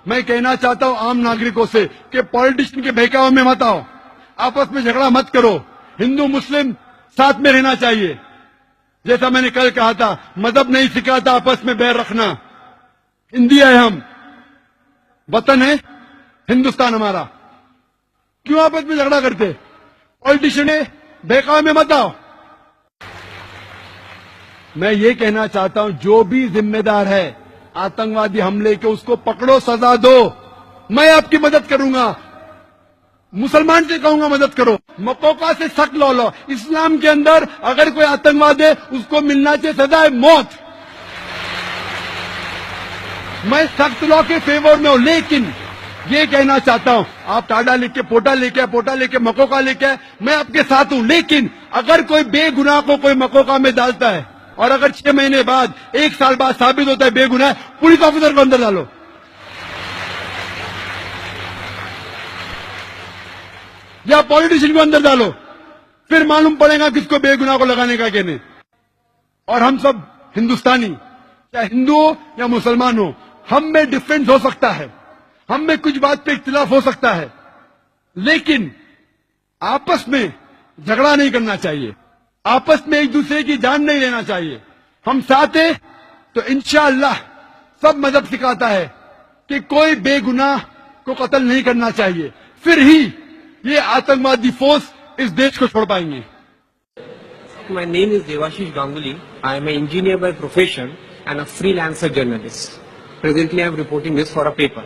मैं कहना चाहता हूं आम नागरिकों से कि पॉलिटिशियन के बहकावे में मत आओ, आपस में झगड़ा मत करो। हिंदू मुस्लिम साथ में रहना चाहिए। जैसा मैंने कल कहा था, मजहब नहीं सिखाता आपस में बैर रखना। इंडिया है, हम वतन है हिंदुस्तान हमारा, क्यों आपस में झगड़ा करते? पॉलिटिशियन है, बहकावे में मत आओ। मैं ये कहना चाहता हूं, जो भी जिम्मेदार है आतंकवादी हमले के, उसको पकड़ो, सजा दो। मैं आपकी मदद करूंगा, मुसलमान से कहूंगा मदद करो। मकोका से सख्त लॉ लो। इस्लाम के अंदर अगर कोई आतंकवादी है उसको मिलना चाहिए सजा है मौत। मैं सख्त लॉ के फेवर में हूं, लेकिन ये कहना चाहता हूं, आप टाडा लेके पोटा लेके मकोका लेके, मैं आपके साथ हूं। लेकिन अगर कोई बेगुनाह को कोई मकोका में डालता है और अगर 6 महीने बाद 1 साल बाद साबित होता है बेगुनाह, पुलिस ऑफिसर को अंदर डालो। या पॉलिटिशियन को अंदर डालो, फिर मालूम पड़ेगा किसको बेगुनाह को लगाने का कहने। और हम सब हिंदुस्तानी, चाहे हिंदू हो या मुसलमान हो, हम में डिफरेंस हो सकता है, हम में कुछ बात पे इख्तिलाफ हो सकता है, लेकिन आपस में झगड़ा नहीं करना चाहिए, आपस में एक दूसरे की जान नहीं लेना चाहिए। हम साथ हैं तो इंशाअल्लाह सब मजहब सिखाता है कि कोई बेगुनाह को कत्ल नहीं करना चाहिए, फिर ही ये आतंकवादी फोर्स इस देश को छोड़ पाएंगे। My name is Devashish Ganguly. I am an engineer by profession and a freelancer journalist. Presently, I am reporting this for a paper.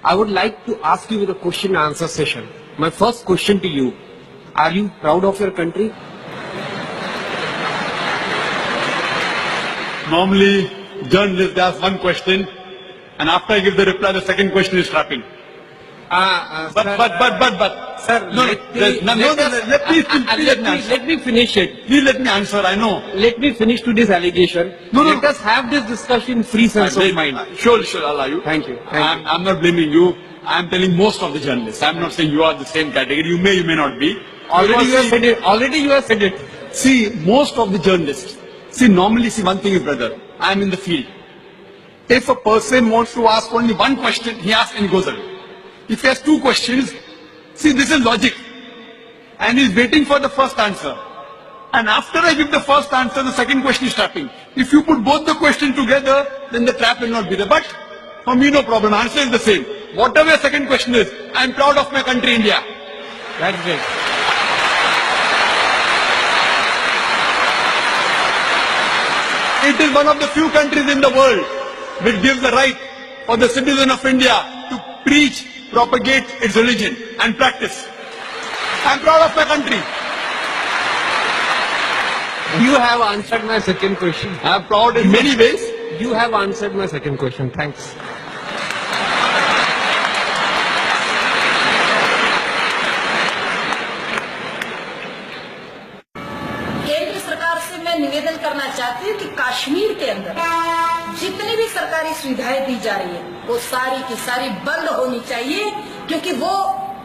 I would like to ask you with a question and answer session. My first question to you: are you proud of your country? Normally, journalists ask one question, and after I give the reply, the second question is trapping. But, Sir, let me finish it. Please let me answer. I know. Let me finish to this allegation. No. Let us have this discussion free sense of mind. Sure, I'll allow you. Thank you. I'm not blaming you. I'm telling most of the journalists. I'm not saying you are the same category. You may not be. Already you have said it. See, most of the journalists. See, normally, one thing is, brother, I'm in the field. If a person wants to ask only one question, he asks and he goes away. If he has 2 questions, see, this is logic. And he's waiting for the first answer. And after I give the first answer, the second question is trapping. If you put both the questions together, then the trap will not be there. But for me, no problem. Answer is the same. Whatever your second question is, I'm proud of my country, India. That's great. It is one of the few countries in the world which gives the right for the citizen of India to preach, propagate its religion and practice. I'm proud of my country. You have answered my second question. I'm proud in many ways. You have answered my second question. Thanks. केंद्र सरकार से मैं निवेदन करना चाहती हूँ कि कश्मीर के अंदर जितनी भी सरकारी सुविधाएं दी जा रही है वो सारी की सारी बंद होनी चाहिए, क्योंकि वो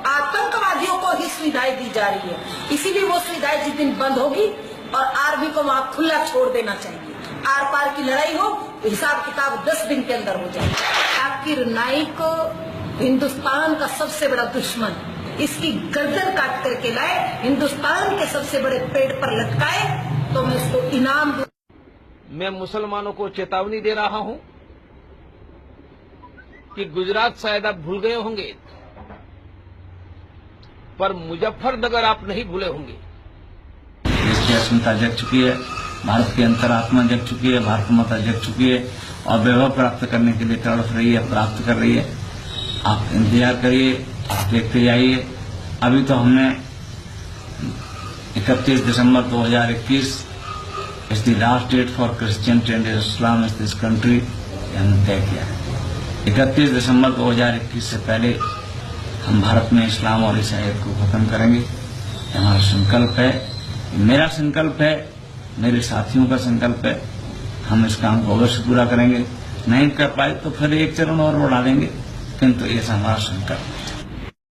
आतंकवादियों को ही सुविधाएं दी जा रही है। इसीलिए वो सुविधाएं जिस दिन बंद होगी और आर्मी को वहाँ खुला छोड़ देना चाहिए। आर पार की लड़ाई हो तो हिसाब किताब 10 दिन के अंदर हो जाए। जाकिर नाइक को हिंदुस्तान का सबसे बड़ा दुश्मन, इसकी गर्दन काट करके लाए, हिंदुस्तान के सबसे बड़े पेड़ पर लटकाए तो मैं उसको इनाम दूं। मैं मुसलमानों को चेतावनी दे रहा हूं कि गुजरात शायद आप भूल गए होंगे, पर मुजफ्फरनगर आप नहीं भूले होंगे। देश की अस्मिता जग चुकी है, भारत की अंतरात्मा जग चुकी है, भारत माता जग चुकी है और वैभव प्राप्त करने के लिए तड़प रही है, प्राप्त कर रही है। आप इंतजार करिए, आप देखते जाइए। अभी तो हमने 31 दिसंबर 2021 is the last date for Christian and Islam इस दिस कंट्री हमने तय किया है। 31 दिसंबर 2021 से पहले हम भारत में इस्लाम और ईसाईयत को खत्म करेंगे। हमारा संकल्प है, मेरा संकल्प है, मेरे साथियों का संकल्प है। हम इस काम को अवश्य पूरा करेंगे। नहीं कर पाए तो फिर एक चरण और बढ़ा देंगे, किंतु ये हमारा संकल्प है।